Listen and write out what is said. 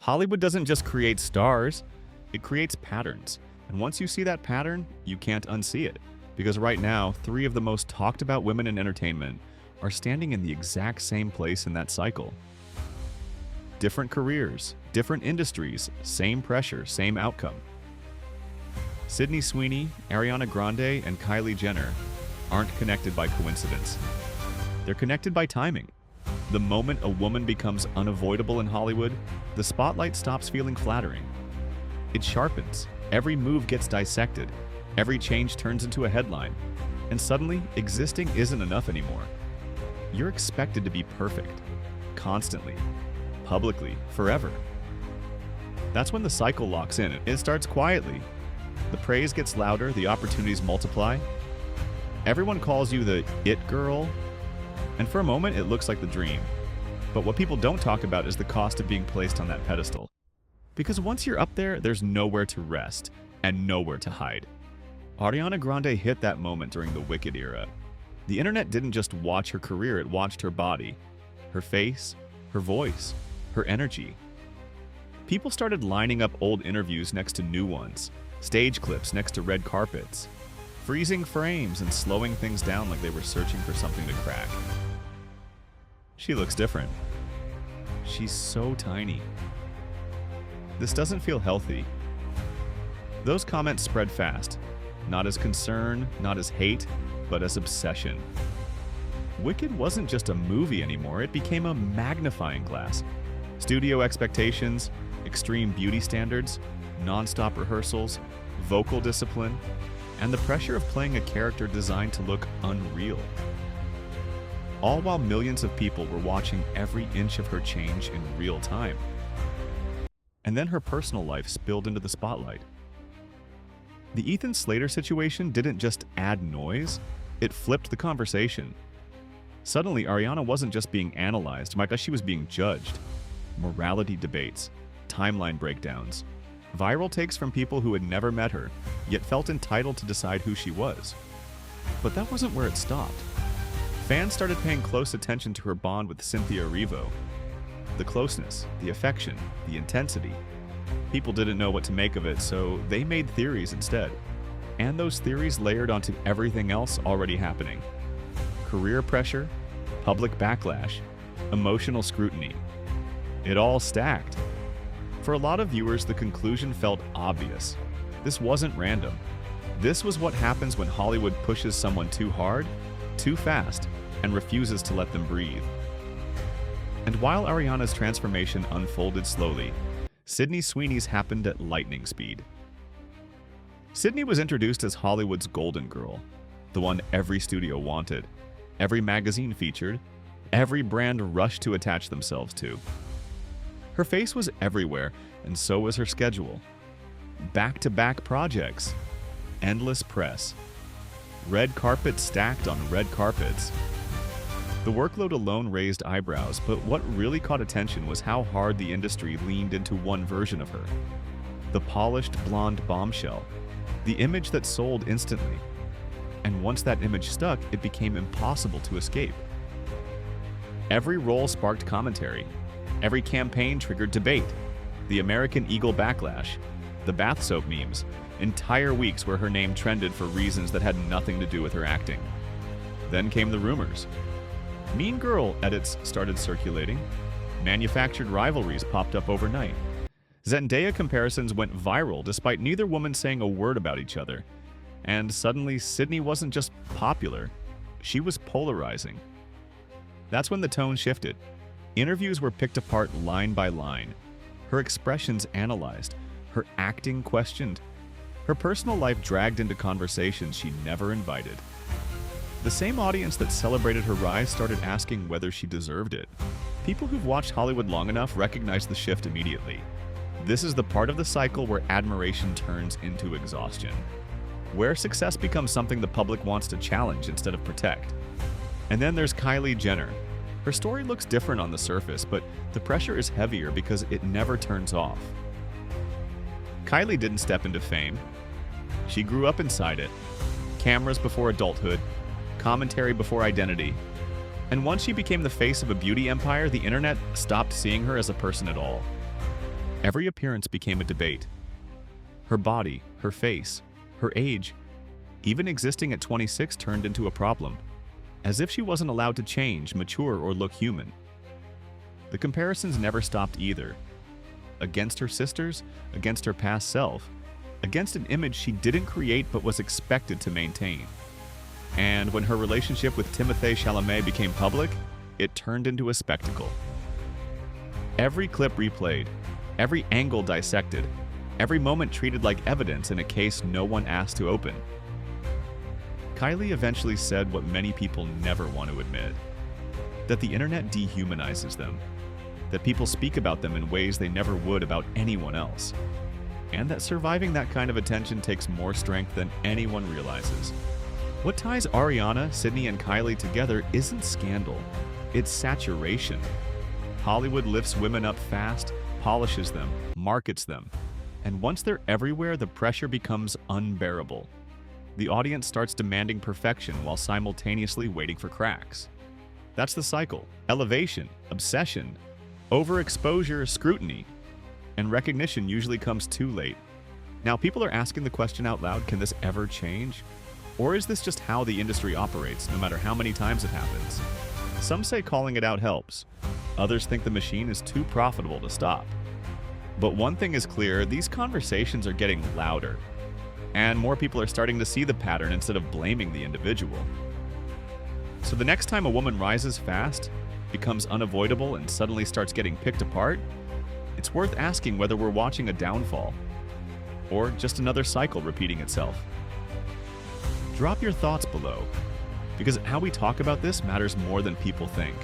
Hollywood doesn't just create stars, it creates patterns. And once you see that pattern, you can't unsee it. Because right now, three of the most talked about women in entertainment are standing in the exact same place in that cycle. Different careers, different industries, same pressure, same outcome. Sydney Sweeney, Ariana Grande, and Kylie Jenner aren't connected by coincidence. They're connected by timing. The moment a woman becomes unavoidable in Hollywood, the spotlight stops feeling flattering. It sharpens. Every move gets dissected. Every change turns into a headline. And suddenly, existing isn't enough anymore. You're expected to be perfect. Constantly. Publicly. Forever. That's when the cycle locks in. It starts quietly. The praise gets louder, the opportunities multiply. Everyone calls you the it girl, and for a moment it looks like the dream. But what people don't talk about is the cost of being placed on that pedestal. Because once you're up there, there's nowhere to rest and nowhere to hide. Ariana Grande hit that moment during the Wicked era. The internet didn't just watch her career, it watched her body, her face, her voice, her energy. People started lining up old interviews next to new ones, stage clips next to red carpets, freezing frames and slowing things down like they were searching for something to crack. She looks different. She's so tiny. This doesn't feel healthy. Those comments spread fast, not as concern, not as hate, but as obsession. Wicked wasn't just a movie anymore, it became a magnifying glass. Studio expectations, extreme beauty standards, non-stop rehearsals, vocal discipline, and the pressure of playing a character designed to look unreal. All while millions of people were watching every inch of her change in real time. And then her personal life spilled into the spotlight. The Ethan Slater situation didn't just add noise, it flipped the conversation. Suddenly, Ariana wasn't just being analyzed, she was being judged. Morality debates, timeline breakdowns, viral takes from people who had never met her, yet felt entitled to decide who she was. But that wasn't where it stopped. Fans started paying close attention to her bond with Cynthia Erivo. The closeness, the affection, the intensity. People didn't know what to make of it, so they made theories instead. And those theories layered onto everything else already happening. Career pressure, public backlash, emotional scrutiny. It all stacked. For a lot of viewers, the conclusion felt obvious. This wasn't random. This was what happens when Hollywood pushes someone too hard, too fast, and refuses to let them breathe. And while Ariana's transformation unfolded slowly, Sydney Sweeney's happened at lightning speed. Sydney was introduced as Hollywood's golden girl, the one every studio wanted, every magazine featured, every brand rushed to attach themselves to. Her face was everywhere, and so was her schedule. Back-to-back projects, endless press, red carpet stacked on red carpets. The workload alone raised eyebrows, but what really caught attention was how hard the industry leaned into one version of her. The polished blonde bombshell, the image that sold instantly. And once that image stuck, it became impossible to escape. Every role sparked commentary. Every campaign triggered debate. The American Eagle backlash, the bath soap memes, entire weeks where her name trended for reasons that had nothing to do with her acting. Then came the rumors. Mean Girl edits started circulating. Manufactured rivalries popped up overnight. Zendaya comparisons went viral despite neither woman saying a word about each other. And suddenly, Sydney wasn't just popular, she was polarizing. That's when the tone shifted. Interviews were picked apart line by line. Her expressions analyzed, her acting questioned, her personal life dragged into conversations she never invited. The same audience that celebrated her rise started asking whether she deserved it. People who've watched Hollywood long enough recognize the shift immediately. This is the part of the cycle where admiration turns into exhaustion, where success becomes something the public wants to challenge instead of protect. And then there's Kylie Jenner. Her story looks different on the surface, but the pressure is heavier because it never turns off. Kylie didn't step into fame. She grew up inside it. Cameras before adulthood, commentary before identity. And once she became the face of a beauty empire, the internet stopped seeing her as a person at all. Every appearance became a debate. Her body, her face, her age, even existing at 26 turned into a problem, as if she wasn't allowed to change, mature, or look human. The comparisons never stopped either. Against her sisters, against her past self, against an image she didn't create but was expected to maintain. And when her relationship with Timothée Chalamet became public, it turned into a spectacle. Every clip replayed, every angle dissected, every moment treated like evidence in a case no one asked to open. Kylie eventually said what many people never want to admit, that the internet dehumanizes them, that people speak about them in ways they never would about anyone else, and that surviving that kind of attention takes more strength than anyone realizes. What ties Ariana, Sydney, and Kylie together isn't scandal, it's saturation. Hollywood lifts women up fast, polishes them, markets them, and once they're everywhere, the pressure becomes unbearable. The audience starts demanding perfection while simultaneously waiting for cracks. That's the cycle. Elevation, obsession, overexposure, scrutiny, and recognition usually comes too late. Now, people are asking the question out loud, can this ever change? Or is this just how the industry operates, no matter how many times it happens? Some say calling it out helps. Others think the machine is too profitable to stop. But one thing is clear, these conversations are getting louder, and more people are starting to see the pattern instead of blaming the individual. So the next time a woman rises fast, becomes unavoidable, and suddenly starts getting picked apart, it's worth asking whether we're watching a downfall, or just another cycle repeating itself. Drop your thoughts below, because how we talk about this matters more than people think.